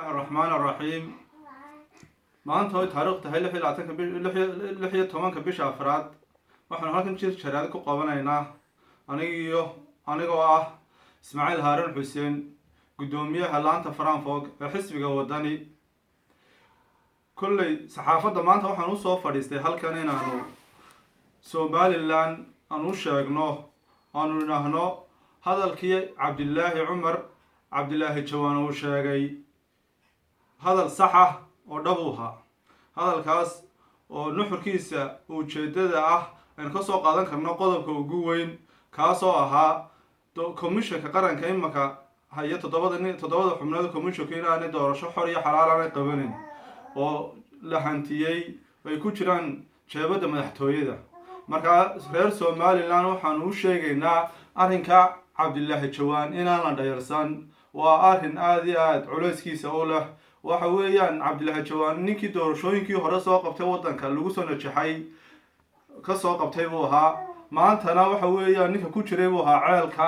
الرحمن الرحيم maanta way taariikhdu tahay 16 bisha afraad waxaan halkan sharaad ku qabanaynaa anigoo ah Ismaaciil Haaran Xuseen gudoomiyaha laanta Frankfurt ee xisbiga wadani kullay saxaafadda maanta waxaan u soo fadhiistay halkan inaanu Somaliland aanu sheegno aanu nahno hadalkii Cabdilaahi Jawaan uu sheegay hadal sax ah oo dhabuha hadalkaas oo nuxurkiisa ujeedada ah aan ka soo qaadan karno qodobka ugu weyn kaasoo ahaa komishanka qaranka imaka haya toddobada xubnood komishanka inaanay doorasho xor iyo xalaal aan qabanin oo la hantiyay ay ku jiraan jeebada madaxtooyada marka reer Somaliland waxaan u sheegaynaa arrinka Cabdilaahi Jawaan inaan la dhayalsan waa arrin aad iyo aad culeyskiisa oo leh waxa weeyaan Cabdilaahi Jawaan ninkii doorashooyinkii hore soo qabtay wadanka lagu soo najaxay ka soo qabtay buu ahaa maantana waxa weeyaan ninka ku jiray buu ahaa ceelka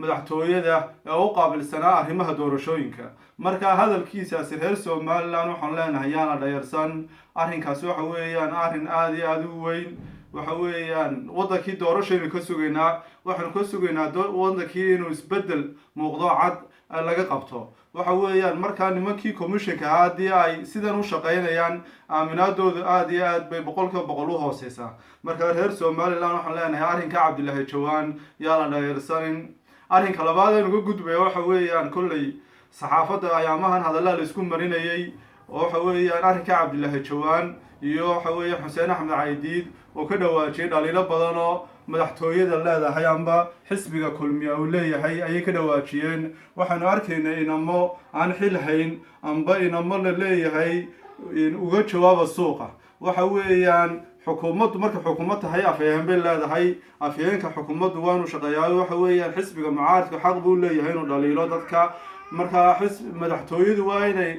madaxtooyada ee u qaabilsanaa arrimaha doorashooyinka marka hadalkiisaasi reer Somaliland waxaan leenahay yaan la dhayalsan arrinkaas waxa weeyaan arrin aad iyo aad u weyn waxa weeyaan wadankii doorashooyinka ka sugaynaa waxaan ka sugaynaa wadankii inuu isbedel muuqdo cad laga qabto waxa weeyaan markaa nimankii komishanka haddii ay sidan u shaqeynayaan aaminaadoodu aad iyo aad bay 100% u hooseysaa marka reer Somaliland waxaan leenahay arrinka Cabdilaahi Jawaan yaa la dhayalsanin arrinka labaad ee ugu gudbay waxa weeyaan kullay saxaafadda ayaamahan hadalada la isku marinayay waxa weeyaan arrinka Cabdilaahi Jawaan iyo waxa weeyaan Xuseen Axmed Caydiid oo ka dhawaajiyay dhaliilo badan oo madaxtooyada leedahay amba xisbiga kulmiya uu leeyahay ayay ka dhawaajiyeen waxaanu arkaynaa inamo aan xil hayn amba inamo la leeyahay in uga jawaaba suuqa waxa weeyaan xukuumaddu marka xukuumad tahay afayeen bay leedahay afayeenka xukuumaddu waanu shaqeeyaa waxa weeyaan xisbiga mucaaradka xaq buu leeyahay inuu dhaliilo dadka marka madaxtooyadu waa inay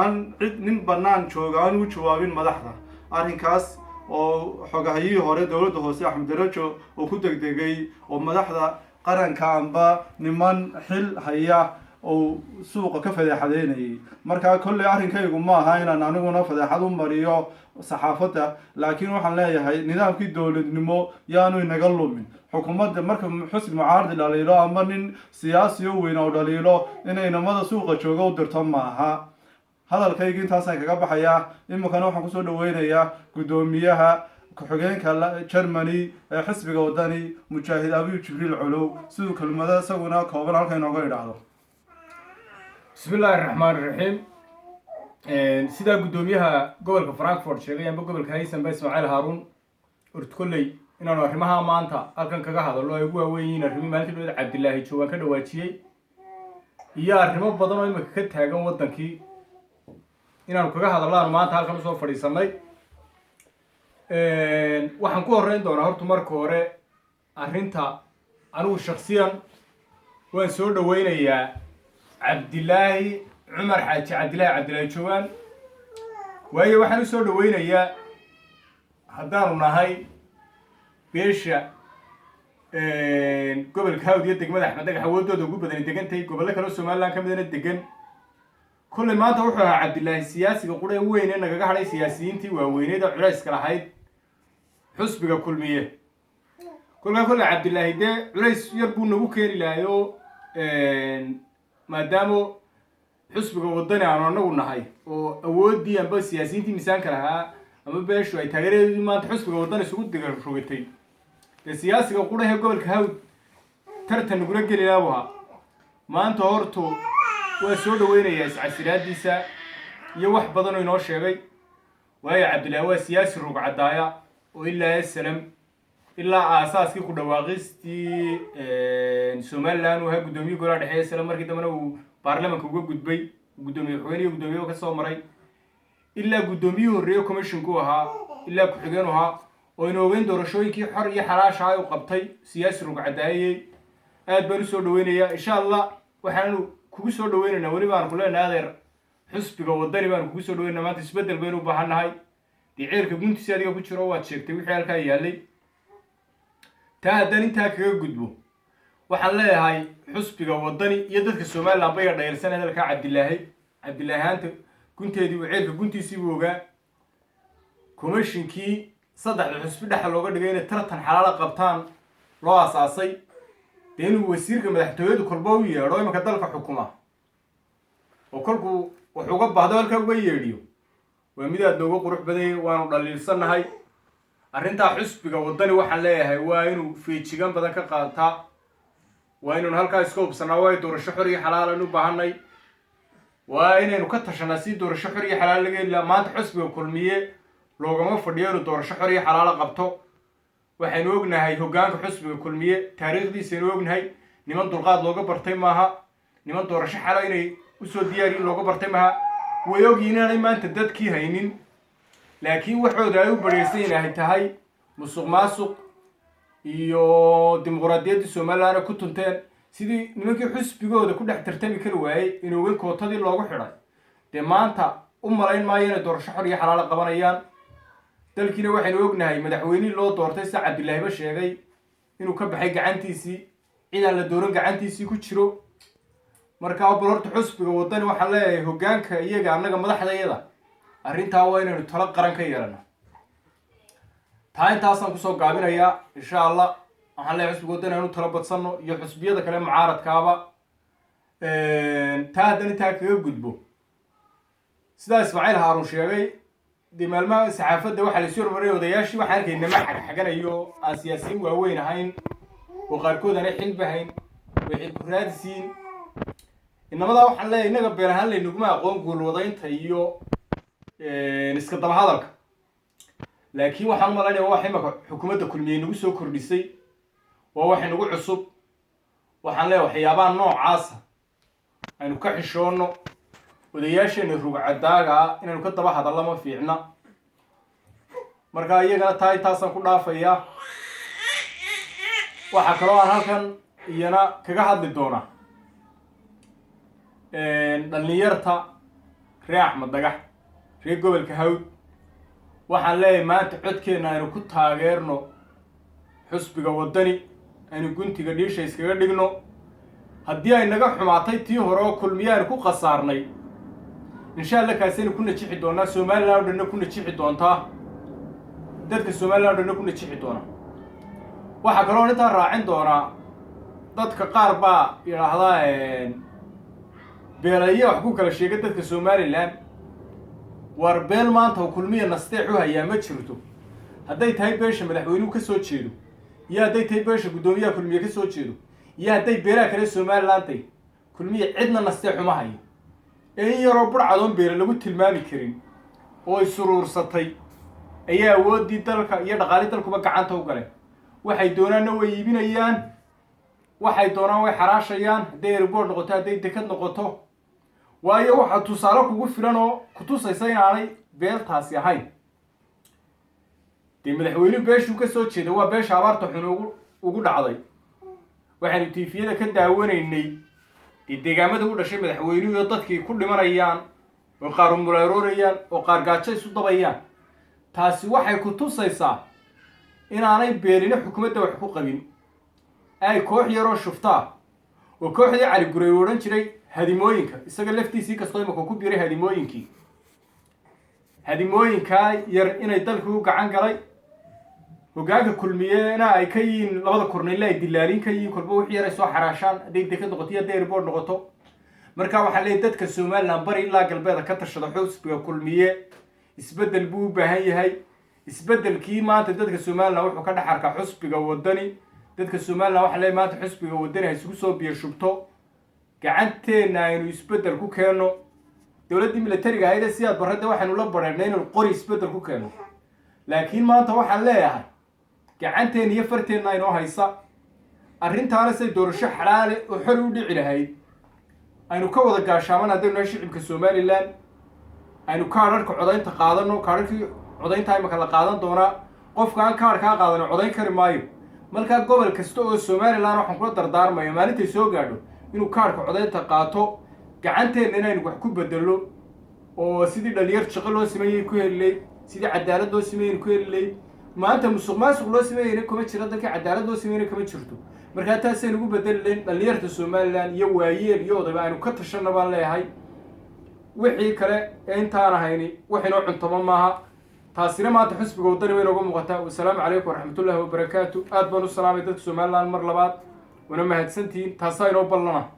aan cid nin banaan jooga aan u jawaabin madaxda arrinkaas oo xogahayii hore dawladda hoose Axmed Darajo oo ku degdegay oo madaxda qaranka amba niman xil haya oo suuqa ka fadeexadeynayay marka kulli arrinkaygu ma aha inaan aniguna fadeexad u mariyo saxaafadda laakiin waxaan leeyahay nidaamkii dawladnimo yaanu inaga lumin xukuumadda marka xusbi mucaarad dhaliilo ama nin siyaasi oo weyn oo dhaliilo inay namada suuqa jooga u dirto ma aha hadalkayga intaasaan kaga baxayaa imikana waxaan kusoo dhaweynayaa gudoomiyaha ku-xigeenka Germany ee xisbiga wadani Mujaahid Abiy Jibriil Colow sidoo kelmada isaguna kooban halka inooga idhaahdo bismillaahir rahmaanir rahiim sida gudoomiyaha gobolka Frankfurt sheegay amba gobolka Haysan bay Ismaaciil Haaran urtkoley inaanu arrimaha maanta halkan kaga hadalno ay ugu waaweyn arrimaha maalintii Cabdilaahi Jawaan ka dhawaajiyay iyo arrimo badan oo imika ka taagan wadankii inaanu kaga hadalno maanta halkan soo fadhiisanay waxaan ku horeyn doonaa horta marka hore arrinta anigu shakhsiyan waan soo dhaweynayaa Cabdilaahi Cumar Xaaji Cabdilaahi Jawaan waayo waxaan u soo dhaweynayaa haddaanu nahay beesha gobolka Hawd iyo degmada Axmed Dhagax awoodooda ugu badan degantay gobolka kale Somaliland ka midna degan كل ما أنت وحنا عبد الله السياسي يقول وين أنا قاعد على سياسيين وين هذا عرس كراهيد حسب كل مية كل عبد الله ده عرس يربون نبوكير لايو ما دامو حسب وضنا عنا نقول نهاي وودي أم بس سياسيين مثلا كراها أما بيش شوي تغير ما تحسب وضنا سقوط دقر شويتين السياسي يقول هي قبل كهود ترى نقول لك اللي أبوها ما أنت هرتو وسود وين يس عسيرات ديسا يوح بدنو ينور شيء ويا عبد الله هو سياسي ربع الضايع وإلا السلام إلا أساس كي كده واقستي سومالان وها قدومي قرار حياة السلام مركي دمنا وبرلمان كوجو قدبي قدومي حويني وقدومي وكسر مري إلا قدومي وريو كمشن كوها إلا كحجانها وينوين دورشوي كي حر يحراش هاي وقبطي سياسي ربع الضايع أد بنسود وين يا إن شاء الله وحنو kugu soo dhaweynayna wali baan ku leenahay adeer xisbiga wadani baan kugu soo dhaweynaa maanta isbedel baynu u baahanahay diceerka guntiisa adiga ku jiro waad sheegtay wixii halka yaalay taa hadan inta kaga gudbo waxaan leeyahay xisbiga wadani iyo dadka Soomaaliland bay dhayalsan hadalka cabdillaahi haanta gunteedii uu ceelka guntiisii buu ogaa commishinkii saddexda xusbi dhexa looga dhigay inay tartan xalaala qabtaan loo asaasay dee inuu wasiirka madaxtooyadu kolba u yeedho imanka dalka xukuma oo kolkuu wax uga baahdo halkaa uga yeedhiyo waa mid aad looga qurux badanyay waanu dhaliilsannahay arrintaa xusbiga waddani waxaan leeyahay waa inuu feejigan badan ka qaataa waa inaynu halkaa iska hubsanaa waa doorasho xor iyo xalaal aynu u baahanay waa inaynu ka tashanaa si doorasho xor iyo xalaal laga heli lahaa maanta xusbiga kulmiye loogama fadhiyo inuu doorasho xor iyo xalaala qabto waxaynu ognahay hoggaanka xusbiga kulmiye taariikhdiisaynu ognahay niman dulqaad looga bartay maaha niman doorasho xalo inay usoo diyaariyin looga bartay maaha way ogyihin inaanay maanta dadkii haynin laakiin waxooda ay u badhaysan inay tahay musuq maasuq iyo dimuqraadiyaddii somalilandna ku tunteen sidii nimankii xusbigooda ku dhex tartami kari waayey inooga kootadii loogu xidhay dee maanta u malayn maayo inay doorasho xor iyo xalaala qabanayaan dalkiina waxaynu ognahay madaxweynihii loo doortay sida cabdillaahiba sheegay inuu ka baxay gacantiisii cidaan la dooran gacantiisii ku jiro markaa bal horta xusbiga waddani waxaan leeyahay hoggaanka iyaga annaga madaxdayada arrintaa waa inaynu talo qaran ka yeelana taa intaasaan kusoo gaabinayaa insha allah waxaan leeyahay xusbiga waddani aynu talo badsanno iyo xusbiyada kale mucaaradkaaba taa haddana intaa kaga gudbo sidaa ismaaciil haaruun sheegay dee maalmaha saxaafadda waxaa lasii hormariyay odayaashii waxaan arkay nima xagxaganayo aan siyaasiyiin waaweyn ahayn oo qaarkood aanay xilba hayn way xilku raadisiin inamadaa waxaan leeyahay innaga been ahaan laynaguma aqoon guulwadaynta iyo iska daba hadalka laakiin waxaan u malaynaya wax imaka xukuumadda kulmiye nagu soo kordhisay waa wax inagu cusub waxaan leeyahay waxyaabaha noocaasa aynu ka xishoonno odayaasheena rugcadaaga ah inaynu ka daba hadalla ma fiicna markaa iyagana taa intaasaan ku dhaafayaa waxaa kaloo aan halkan iyana kaga hadli doonaa dhalinyarta reer axmed dagax reer gobolka hawd waxaan leeyahay maanta codkeenna aynu ku taageerno xusbiga waddani aynu guntiga dhiisha iskaga dhigno haddii ay naga xumaatay tii hore oo kulmiye aynu ku khasaarnay insha allah kaasaynu ku najixi doonaa somaliland o dhanna ku najixi doontaa dadka somaliland o dhanna ku najixi doonaa waxaa kaloo intaa raacin doonaa dadka qaar baa yidhaahdaa beelaye wax ku kala sheega dadka somaliland war beel maanta oo kulmiya nasteex u hayaa ma jirto hadday tahay beesha madaxweynuhu ka soo jeedo iyo hadday tahay beesha guddoomiyaha kulmiye ka soo jeedo iyo hadday beelaha kale somalilandtay kulmiya cidna nasteex uma hayo ee in yaroo burcadoon beele lagu tilmaami karin oo ay suruursatay ayaa awooddii dalka iyo dhaqaalii dalkuba gacanta u galeen waxay doonaanna way iibinayaan waxay doonaan way xaraashayaan hadday airboort noqoto hadday dekad noqoto waayo waxaa tusaale kugu filan oo ku tusaysa inaanay beeltaasi ahayn dee madaxweynuhu beeshuu ka soo jeeda waa beesha abaarta xun ugu dhacday waxaynu tiifiyada ka daawanaynay dee deegaamada u dhashay madaxweynuhu oo dadkii ku dhimanayaan oo qaar umulaaroorayaan oo qaar gaajo isu dabayaan taasi waxay ku tusaysaa inaanay beelina xukuumadda wax ku qabin ay koox yaroo shuftaa oo kooxdii cali guray u odhan jiray hadimooyinka isaga laftiisii kastoo imaka ku biray hadimooyinkaa yar inay dalkii u gacan galay hoggaanka kulmiyena ay ka yihiin labada korneyle ay dilaalin ka yihiin kolba wixii yar ay soo xaraashaan hadday dekad noqoto iyo hadday airboort noqoto markaa waxaan leeyahy dadka somaliland bari ilaa galbeeda ka tashada xusbiga kulmiye isbeddel buu u baahan yahay isbeddelkii maanta dadka somaliland wuxuu ka dhex arkaa xusbiga waddani dadka somaliland waxaa leeyahy maanta xusbiga waddani ha isugu soo biir shubto gacanteenna aynu isbeddel ku keenno dowladdii militariga ahayd ee sidaad barradda waxaynu la badheennay inaynu qori isbeddel ku keenno laakiin maanta waxaan leeyahay gacanteena iyo farteenna aynoo haysa arrintaana say doorasho xalaale oo xori u dhici lahayd aynu ka wada gaashaaman haddaynu nahay shicibka somaliland aynu kaadharhka codaynta qaadano kaadharkii codaynta imaka la qaadan doonaa qofka aan kaadh kaa qaadano codayn kari maayo markaa gobol kasta oo somaliland waxaan kula dardaarmayo maalintay soo gaadho inuu kaadhka codaynta qaato gacanteenna inaynu wax ku bedello oo sidii dhalinyar shaqo loo sameeyey ku heli layd sidii cadaalad loo sameeyey ku heli layd maanta musuq maasuq loo sameeyeyna kuma jiro dalkii cadaalad loo sameeyeyna kama jirto markaa taasaynu ugu bedeli layn dhalinyarta somaliland iyo waayeel iyo odayba aynu ka tashanna baan leeyahay wixii kale ee intaan ahayni waxinoo cuntamo maaha taasina maanta xisbiga wadani way inooga muuqataa. wasalaamu calaykum waraxmatullaahi wabarakaatu. aad baan u salaamay dadka somaliland mar labaad wana mahadsantihiin. taasaa inoo ballana.